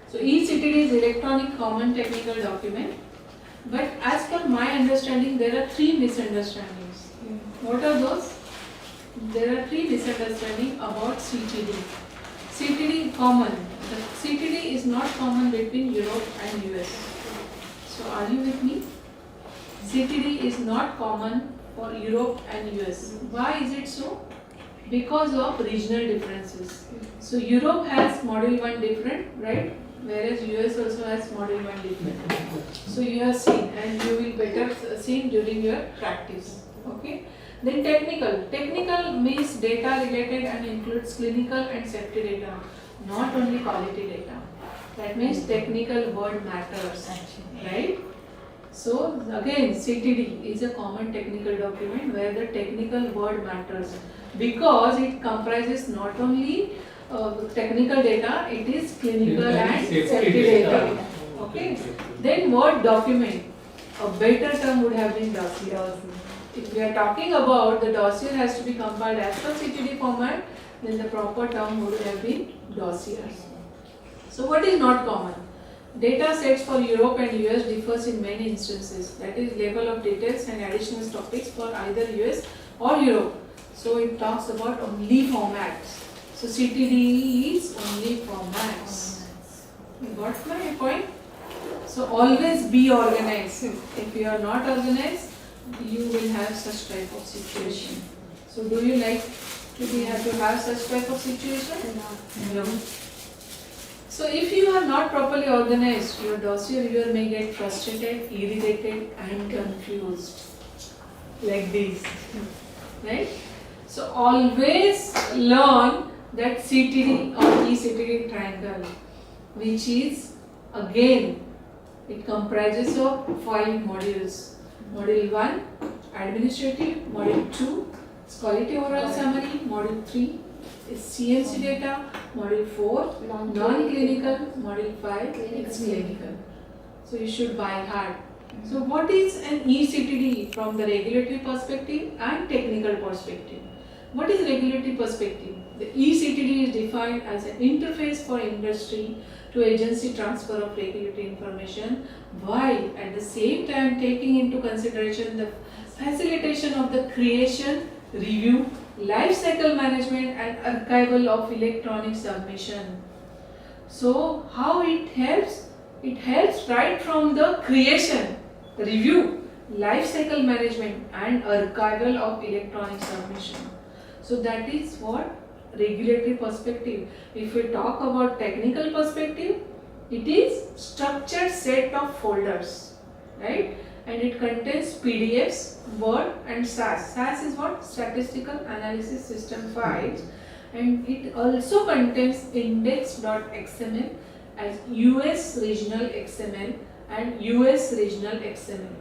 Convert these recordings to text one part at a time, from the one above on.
So eCTD is electronic common technical document, but as per my understanding there are three misunderstandings. What are those? There are three misunderstandings about CTD. CTD common. The CTD is not common between Europe and US. So are you with me? CTD is not common for Europe and US. Why is it so? Because of regional differences. So Europe has model 1 different, right? Whereas US also has model 1 different. So you have seen and you will better see during your practice. Okay. Then technical. Technical means data related and includes clinical and safety data, not only quality data. That means technical word matters, right? So again, CTD is a common technical document where the technical word matters because it comprises not only technical data, it is clinical and safety data. Okay. Then word document. A better term would have been dossier. If we are talking about the dossier has to be compiled as per CTD format, then the proper term would have been dossier. So what is not common? Data sets for Europe and US differs in many instances. That is level of details and additional topics for either US or Europe. So it talks about only formats. So CTD is only formats. You got my point? So always be organized. If you are not organized, you will have such type of situation. So do you like to have such type of situation? No. So if you are not properly organized, your dossier reviewer may get frustrated, irritated and confused. Like this. Right? So always learn that CTD or eCTD triangle, which is again, it comprises of 5 modules. Module 1, administrative. Module 2, is quality overall summary. Module 3 is CMC data. Module 4, non-clinical. Module 5, is clinical. So you should by heart. So what is an eCTD from the regulatory perspective and technical perspective? What is regulatory perspective? The eCTD is defined as an interface for industry to agency transfer of regulatory information, while at the same time taking into consideration the facilitation of the creation, review, life cycle management and archival of electronic submission. So how it helps? It helps right from the creation, review, life cycle management and archival of electronic submission. So that is what regulatory perspective. If we talk about technical perspective, it is structured set of folders, right? And it contains PDFs, Word and SAS. SAS is what? Statistical Analysis System files. And it also contains index.xml as US regional XML and US regional XML.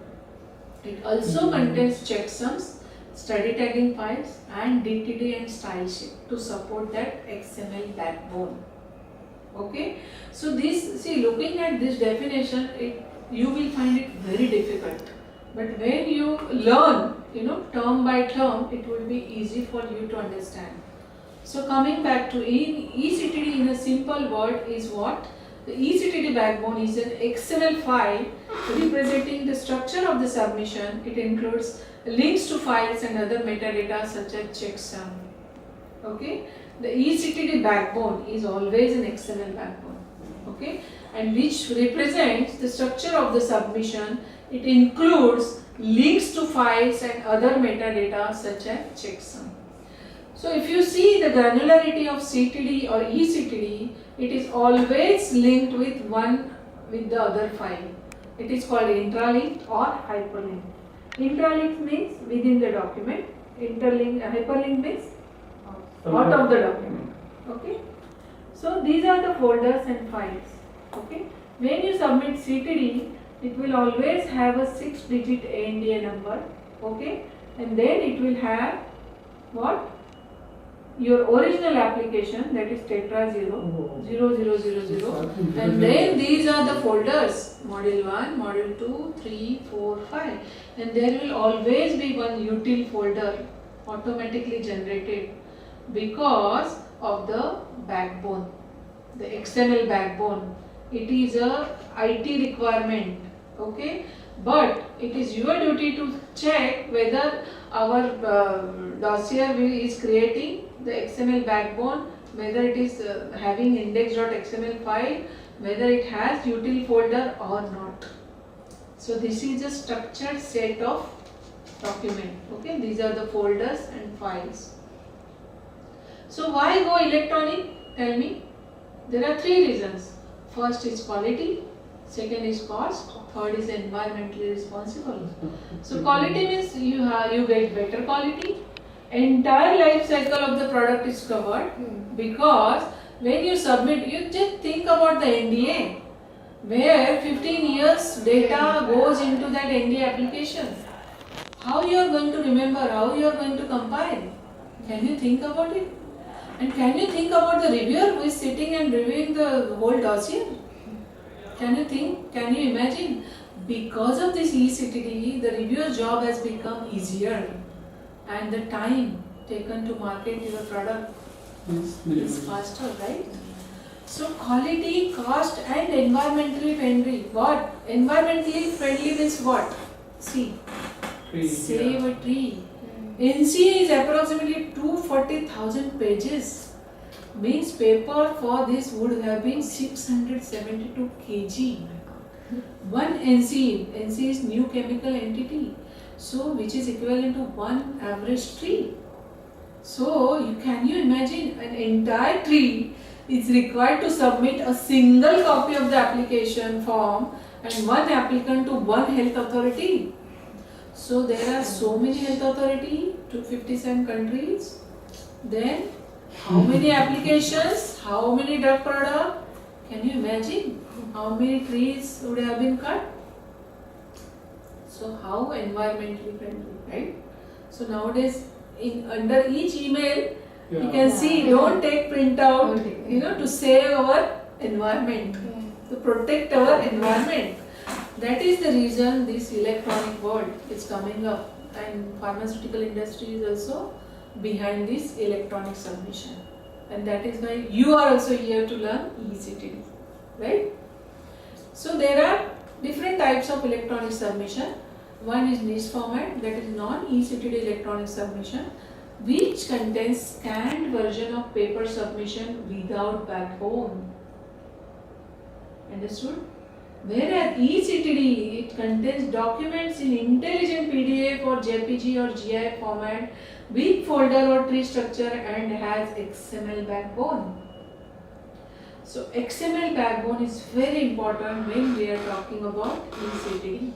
It also contains checksums, study tagging files and DTD and style sheet to support that XML backbone. Okay, so this, see, looking at this definition, you will find it very difficult, but when you learn, term by term, it will be easy for you to understand. So coming back to eCTD in a simple word is what? The eCTD backbone is an XML file representing the structure of the submission. It includes links to files and other metadata such as checksum. Okay, the eCTD backbone is always an XML backbone. Okay, and which represents the structure of the submission. It includes links to files and other metadata such as checksum. So if you see the granularity of CTD or eCTD, it is always linked with the other file. It is called intralinked or hyperlinked. Intralinked means within the document. Hyperlink means out of the document. Okay. So these are the folders and files. Okay. When you submit CTD, it will always have a 6-digit ANDA number. Okay. And then it will have what? Your original application, that is tetra 00000, and then these are the folders, module 1, module 2, 3, 4, 5, and there will always be one util folder automatically generated because of the backbone. the XML backbone. It is a IT requirement, okay? But it is your duty to check whether our dossier is creating the XML backbone, whether it is having index.xml file, whether it has util folder or not. So this is a structured set of document, okay? These are the folders and files. So why go electronic? Tell me. There are three reasons. First is quality, second is cost, third is environmentally responsible. So quality means you get better quality. Entire life cycle of the product is covered, because when you submit, you just think about the NDA, where 15 years data goes into that NDA application. How you are going to remember, how you are going to compile? Can you think about it? And can you think about the reviewer who is sitting and reviewing the whole dossier? Can you think? Can you imagine? Because of this eCTD, the reviewer's job has become easier, and the time taken to market your product is faster, right? So quality, cost and environmentally friendly. What? Environmentally friendly means what? See, save a tree. NCA is approximately 240,000 pages. Means paper for this would have been 672 kg. One NC is new chemical entity, so which is equivalent to one average tree. So can you imagine, an entire tree is required to submit a single copy of the application form, and one applicant to one health authority. So there are so many health authorities to 57 countries. Then how many applications, how many drug products? Can you imagine how many trees would have been cut? So how environmentally friendly, right? So nowadays, under each email, you can see, don't take printout, to save our environment, to protect our environment. That is the reason this electronic world is coming up, and pharmaceutical industry is also behind this electronic submission, and that is why you are also here to learn eCTD, right? So there are different types of electronic submission. One is niche format, that is non-eCTD electronic submission, which contains scanned version of paper submission without backbone. Understood? Whereas eCTD, it contains documents in intelligent PDF or JPG or GIF format with folder or tree structure and has XML backbone. So XML backbone is very important when we are talking about eCTD.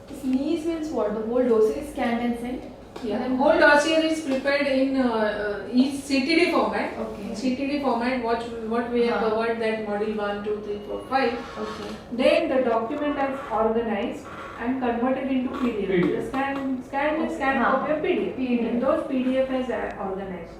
This niche means what? The whole dossier is scanned and sent? Yeah, the whole dossier is prepared in CTD format. Okay. CTD format, what we have covered, that module 1, 2, 3, 4, 5. Okay. Then the document is organized and converted into PDF. The scan copy of PDF. And those PDF is organized.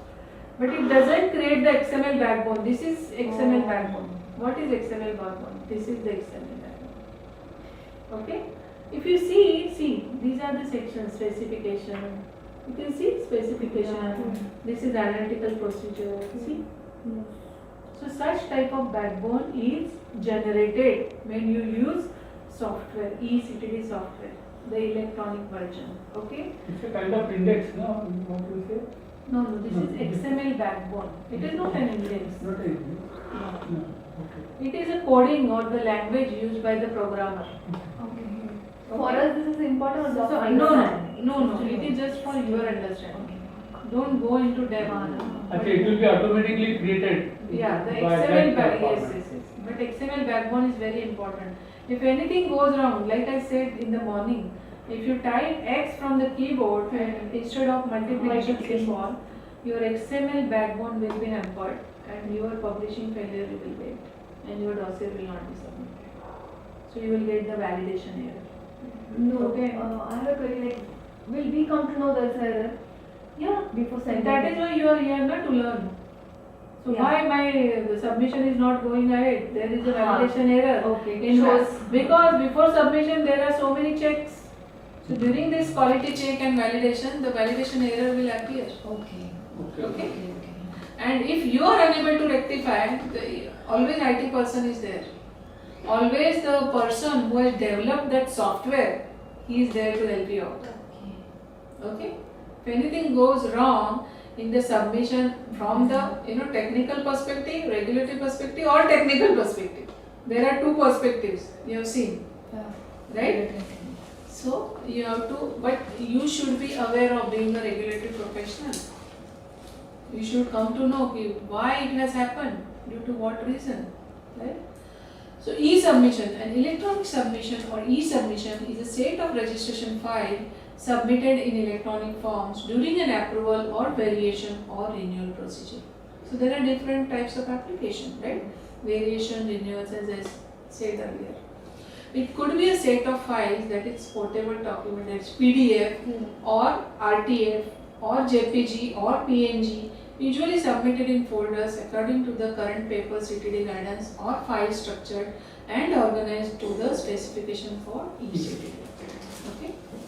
But it doesn't create the XML backbone. This is XML backbone. What is XML backbone? This is the XML backbone. Okay? If you see, these are the sections, specification. You can see specification. This is analytical procedure. See? So such type of backbone is generated when you use software, eCTD software, the electronic version. Okay? It's a kind of index, no? What you say? No, this is XML backbone. It is not an index. Not an index. No. No. Okay. It is a coding or the language used by the programmer. For us, this is important or just for No. It is just for your understanding. Don't go into depth. Okay, it will be automatically created. Yeah, the by XML that yes. But XML backbone is very important. If anything goes wrong, like I said in the morning, if you type X from the keyboard and instead of multiplication symbol, your XML backbone will be hampered and your publishing failure will get, and your dossier will not be submitted. So you will get the validation error. No, Okay. I have a query, like, will we come to know this error? Yeah, Before sending that it? is why you are here not to learn. So Yeah. why my submission is not going ahead? There is a validation error. Okay. In Shows. because before submission there are so many checks. So during this quality check and validation, the validation error will appear. Okay. Okay. And if you are unable to rectify, always IT person is there. Always the person who has developed that software, he is there to help you out. Okay? If anything goes wrong in the submission from the technical perspective, regulatory perspective, or technical perspective, there are two perspectives you have seen, Yeah. right? So you have to, but you should be aware of being a regulatory professional. You should come to know why it has happened, due to what reason, right? So e-submission, an electronic submission or e-submission is a set of registration file submitted in electronic forms during an approval or variation or renewal procedure. So there are different types of application, right? Variation, renewals, as I said earlier. It could be a set of files, that is portable document, that's PDF or RTF or JPG or PNG, usually submitted in folders according to the current paper CTD guidance, or file structured and organized to the specification for each CTD. Okay.